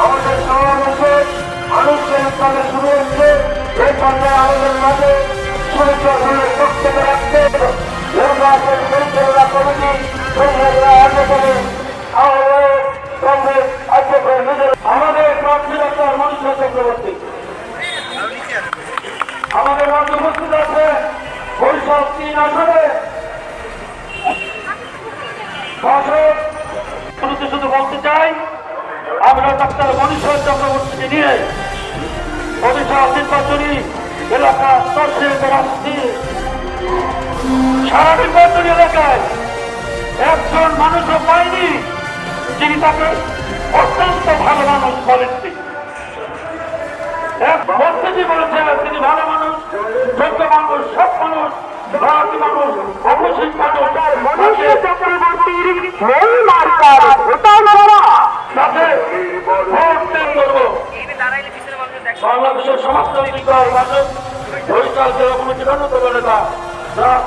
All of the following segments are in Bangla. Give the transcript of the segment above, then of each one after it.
আমাদের সমাবেশে আনুষ্ঠানিকভাবে শুরু হচ্ছে। এই পর্যায়ে আমাদের মাঝে সুরক্ষা বক্তব্য রাখতে নির্বাচন পরিচালনা কমিটি আমাদের প্রার্থী ডক্টর মনীষা চক্রবর্তী আমাদের মধ্যে উপস্থিত আছে। বরিশাল ৩ আসনে শুধু বলতে চাই, আমরা ডাক্তার মনীষা চক্রবর্তীকে নিয়ে বরিশাল নির্বাচনী এলাকা স্তরে বেড়াচ্ছি। সারা নির্বাচনী এলাকায় একজন মানুষও পায়নি যিনি তাকে অত্যন্ত ভালো মানুষ বলেননি। এক মন্ত্রী বলেছে তিনি ভালো মানুষ, যোগ্য মানুষ, সব মানুষ, ভারতী মানুষ, অবশ্যই মানুষ। মনীষা চক্রবর্তীর তাতে ভোট দেন করবো। বাংলাদেশের সমাজতান্ত্রিক দল রাজক বরিশাল জেলা কমিটির অন্যতম নেতা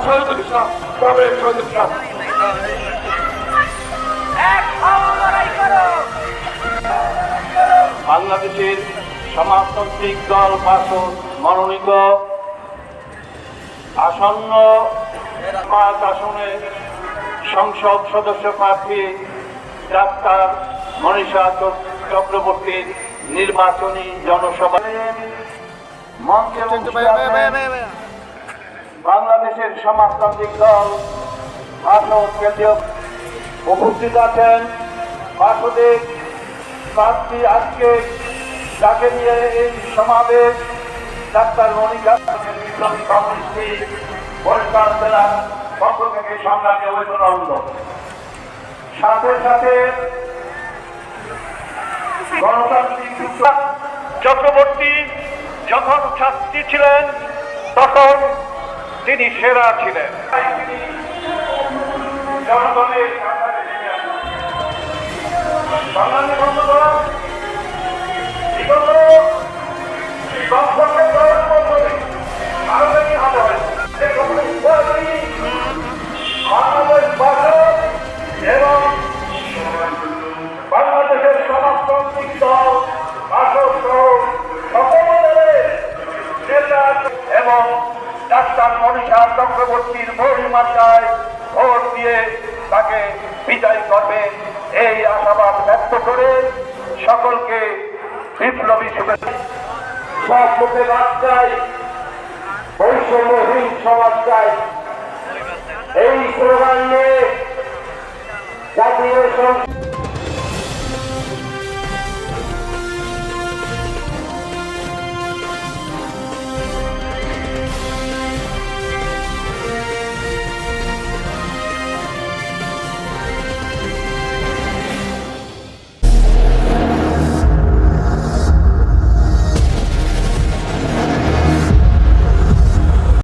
শহীদুল ইসলাম কমরেড শহীদুল ইসলাম। বাংলাদেশের সমাজতান্ত্রিক দল বাসদ মনোনীত আসন্ন 5 আসনে সংসদ সদস্য প্রার্থী ডাক্তার মনীষা চক্রবর্তীর নির্বাচনী জনসভায় মঞ্চে বাংলাদেশের সমাজতান্ত্রিক দল বাসদ কেন্দ্রীয় উপস্থিত আছেন। বাসদের প্রার্থী আজকে যাকে নিয়ে এই সমাবেশ ডাক্তার মনীষা বিপ্লবী কমিউনিস্ট বরিশাল জেলার পক্ষ থেকে সংগ্রামী অভিনন্দন। সাথে সাথে গণতান্ত্রিক চক্রবর্তী যখন ছাত্রী ছিলেন তখন তিনি সেরা ছিলেন। জনগণের সংগ্রামী বন্ধুগণ, বিগত 10 বছর ধরে ভারতের কি হবে বাংলাদেশ বাসদ এবং বাংলাদেশের সমাজতান্ত্রিক দল বাসদ সহ সকলের নেতা এবং ডাক্তার মনীষা চক্রবর্তীর মহিমার্গায় ভোট দিয়ে তাকে বিদায় করবে এই আশাবাদ ব্যক্ত করে সকলকে বিপ্লবী শুভেচ্ছা। সব মুখে বাদ চাই, বৈষম্যহীন সমাজ চাই, এই স্লোগান নিয়ে জাতীয়